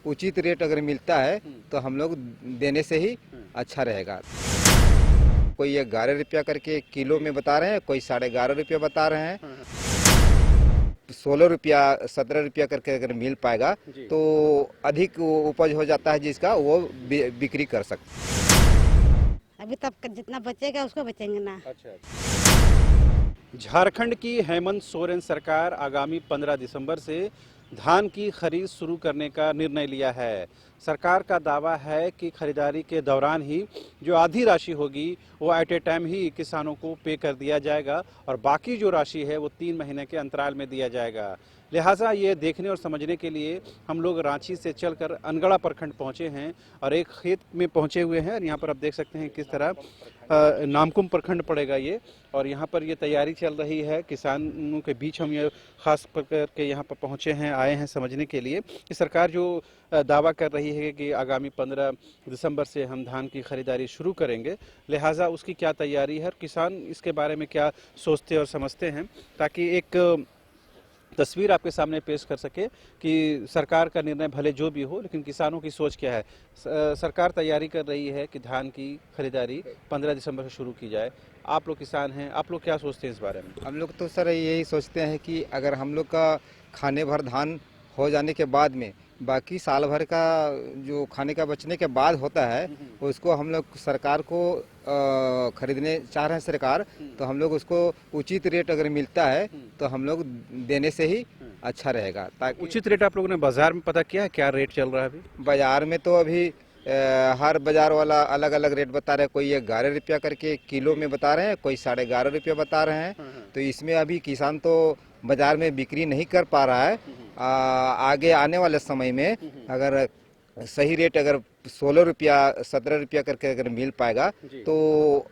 उचित रेट अगर मिलता है तो हम लोग देने से ही अच्छा रहेगा। कोई 11 रुपया करके किलो में बता रहे हैं, कोई 11.5 रुपया बता रहे हैं। 16 रुपया 17 रुपया करके अगर मिल पाएगा तो अधिक उपज हो जाता है, जिसका वो बिक्री कर सकते। अभी तक जितना बचेगा उसको बेचेंगे ना। अच्छा। झारखंड की हेमंत सोरेन सरकार आगामी 15 दिसंबर से धान की खरीद शुरू करने का निर्णय लिया है। सरकार का दावा है कि खरीदारी के दौरान ही जो आधी राशि होगी वो एट ए टाइम ही किसानों को पे कर दिया जाएगा और बाकी जो राशि है वो 3 महीने के अंतराल में दिया जाएगा। लिहाजा ये देखने और समझने के लिए हम लोग रांची से चलकर अनगढ़ा प्रखंड पहुंचे हैं और एक खेत में पहुंचे हुए हैं। और यहाँ पर आप देख सकते हैं किस तरह नामकुम प्रखंड पड़ेगा ये, और यहाँ पर ये तैयारी चल रही है। किसानों के बीच हम ये खास करके यहाँ पर पहुँचे हैं, आए हैं समझने के लिए कि सरकार जो दावा कर रही है कि आगामी 15 दिसंबर से हम धान की खरीदारी शुरू करेंगे, लिहाजा उसकी क्या तैयारी है और किसान इसके बारे में क्या सोचते और समझते हैं, ताकि एक तस्वीर आपके सामने पेश कर सके कि सरकार का निर्णय भले जो भी हो लेकिन किसानों की सोच क्या है। सरकार तैयारी कर रही है कि धान की खरीदारी 15 दिसंबर से शुरू की जाए। आप लोग किसान हैं, आप लोग क्या सोचते हैं इस बारे में? हम लोग तो सर यही सोचते हैं कि अगर हम लोग का खाने भर धान हो जाने के बाद में बाकी साल भर का जो खाने का बचने के बाद होता है उसको हम लोग सरकार को खरीदने चाह रहे हैं सरकार, तो हम लोग उसको उचित रेट अगर मिलता है तो हम लोग देने से ही अच्छा रहेगा। ताकि उचित रेट आप लोगों ने बाजार में पता किया है क्या रेट चल रहा है अभी? बाजार में तो अभी हर बाजार वाला अलग अलग रेट बता रहे हैं। कोई 11 रुपया करके किलो में बता रहे हैं, कोई 11.5 रुपया बता रहे हैं। तो इसमें अभी किसान तो बाजार में बिक्री नहीं कर पा रहा है। आगे आने वाले समय में अगर सही रेट अगर 16 रुपया 17 रुपया करके अगर मिल पाएगा तो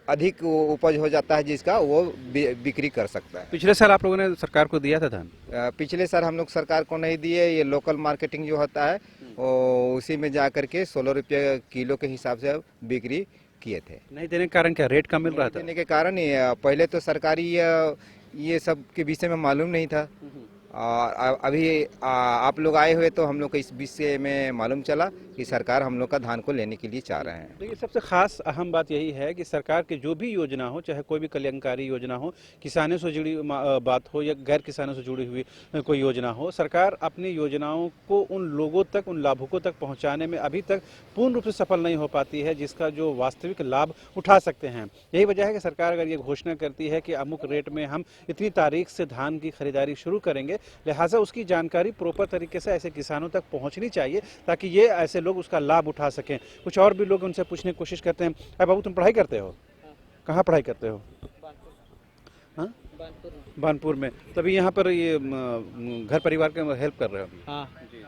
अधिक उपज हो जाता है, जिसका वो बिक्री कर सकता है। पिछले साल आप लोगों ने सरकार को दिया था धान? पिछले साल हम लोग सरकार को नहीं दिए। ये लोकल मार्केटिंग जो होता है उसी में जा करके 16 रुपया किलो के हिसाब से बिक्री किए थे। नहीं देने के कारण क्या, रेट कम मिल रहा था? देने के कारण पहले तो सरकारी ये सब के विषय में मालूम नहीं था, और अभी आप लोग आए हुए तो हम लोग को इस विषय में मालूम चला कि सरकार हम लोग का धान को लेने के लिए चाह रहे हैं। देखिए, सबसे खास अहम बात यही है कि सरकार की जो भी योजना हो, चाहे कोई भी कल्याणकारी योजना हो, किसानों से जुड़ी बात हो या गैर किसानों से जुड़ी हुई कोई योजना हो, सरकार अपनी योजनाओं को उन लोगों तक, उन लाभुकों तक पहुंचाने में अभी तक पूर्ण रूप से सफल नहीं हो पाती है, जिसका जो वास्तविक लाभ उठा सकते हैं। यही वजह है कि सरकार अगर ये घोषणा करती है कि अमुक रेट में हम इतनी तारीख से धान की खरीदारी शुरू करेंगे, लिहाजा उसकी जानकारी प्रॉपर तरीके से ऐसे किसानों तक पहुंचनी चाहिए ताकि ये ऐसे लोग उसका लाभ उठा सकें। कुछ और भी लोग उनसे पूछने की कोशिश करते हैं। अरे बाबू, तुम पढ़ाई करते हो? कहाँ पढ़ाई करते हो? बानपुर में। तभी यहाँ पर ये घर परिवार के हेल्प कर रहे हो? हाँ जी जी।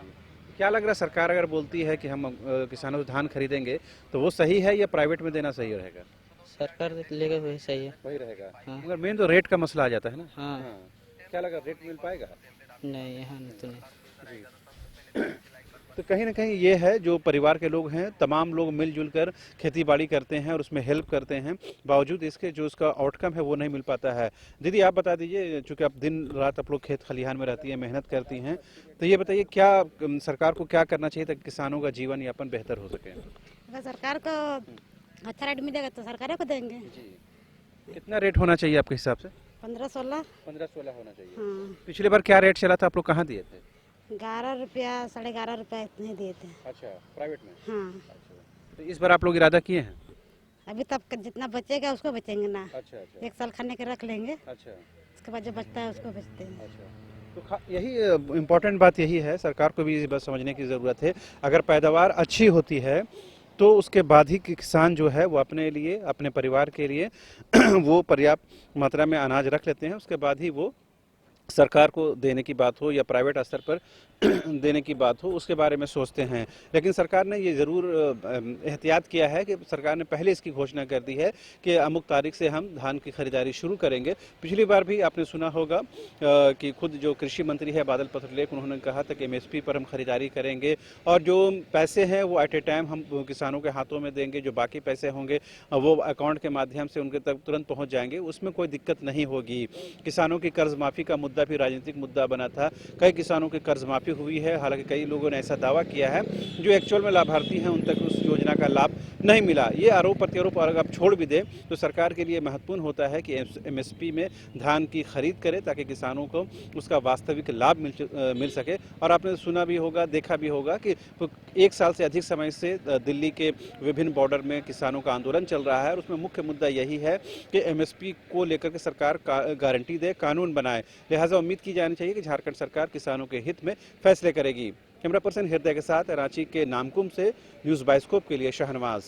क्या लग रहा है, सरकार अगर बोलती है कि हम किसानों से धान खरीदेंगे तो वो सही है या प्राइवेट में देना सही रहेगा? सरकार लेगा वही सही है। वही रहेगा। हाँ। मगर मेन तो रेट का मसला आ जाता है ना। हाँ। क्या लगा, रेट मिल पाएगा? नहीं, यहाँ नहीं तो नहीं। तो कहीं ना कहीं ये है, जो परिवार के लोग हैं तमाम लोग मिलजुल कर खेती बाड़ी करते हैं और उसमें हेल्प करते हैं, बावजूद इसके जो उसका आउटकम है वो नहीं मिल पाता है। दीदी, आप बता दीजिए, चूँकि आप दिन रात आप लोग खेत खलिहान में रहती हैं, मेहनत करती हैं, तो ये बताइए क्या सरकार को क्या करना चाहिए ताकि किसानों का जीवन यापन बेहतर हो सके? अगर सरकार को अच्छा रेट मिलेगा तो सरकार को देंगे। कितना रेट होना चाहिए आपके हिसाब से? 15-16। 15-16 होना चाहिए। हाँ। पिछले बार क्या रेट चला था, आप लोग कहाँ दिए थे? 11 रुपया 11.5 रुपया इतने दिए थे। अच्छा, प्राइवेट में? हाँ। अच्छा, तो इस बार आप लोग इरादा किए हैं? अभी तक जितना बचेगा उसको बेचेंगे ना। अच्छा अच्छा। 1 साल खाने के रख लेंगे, अच्छा उसके बाद जो बचता है उसको बेचते हैं। अच्छा। तो यही इम्पोर्टेंट बात यही है, सरकार को भी इस बात समझने की ज़रूरत है। अगर पैदावार अच्छी होती है तो उसके बाद ही किसान जो है वो अपने लिए, अपने परिवार के लिए वो पर्याप्त मात्रा में अनाज रख लेते हैं। उसके बाद ही वो सरकार को देने की बात हो या प्राइवेट स्तर पर देने की बात हो, उसके बारे में सोचते हैं। लेकिन सरकार ने ये ज़रूर एहतियात किया है कि सरकार ने पहले इसकी घोषणा कर दी है कि अमुक तारीख से हम धान की खरीदारी शुरू करेंगे। पिछली बार भी आपने सुना होगा कि खुद जो कृषि मंत्री है बादल पत्रलेख, उन्होंने कहा था कि MSP पर हम खरीदारी करेंगे और जो पैसे हैं वो एट ए टाइम हम किसानों के हाथों में देंगे। जो बाकी पैसे होंगे वो अकाउंट के माध्यम से उनके तक तुरंत पहुँच जाएंगे, उसमें कोई दिक्कत नहीं होगी। किसानों की कर्ज माफ़ी का मुद्दा मुद्दा भी राजनीतिक मुद्दा बना था। कई किसानों की कर्ज माफी हुई है, हालांकि कई लोगों ने ऐसा दावा किया है जो एक्चुअल में लाभार्थी हैं उन तक उस योजना का लाभ नहीं मिला। ये आरोप प्रत्यारोप अगर आप छोड़ भी दें तो सरकार के लिए महत्वपूर्ण होता है कि एमएसपी में धान की खरीद करे ताकि किसानों को उसका वास्तविक लाभ मिल सके। और आपने सुना भी होगा, देखा भी होगा कि 1 साल से अधिक समय से दिल्ली के विभिन्न बॉर्डर में किसानों का आंदोलन चल रहा है और उसमें मुख्य मुद्दा यही है कि एमएसपी को लेकर के सरकार गारंटी दे, कानून बनाए। लिहाजा उम्मीद की जानी चाहिए कि झारखंड सरकार किसानों के हित में फैसले करेगी। कैमरा पर्सन हृदय के साथ रांची के नामकुम से न्यूज़ बाइस्कोप के लिए शाहनवाज।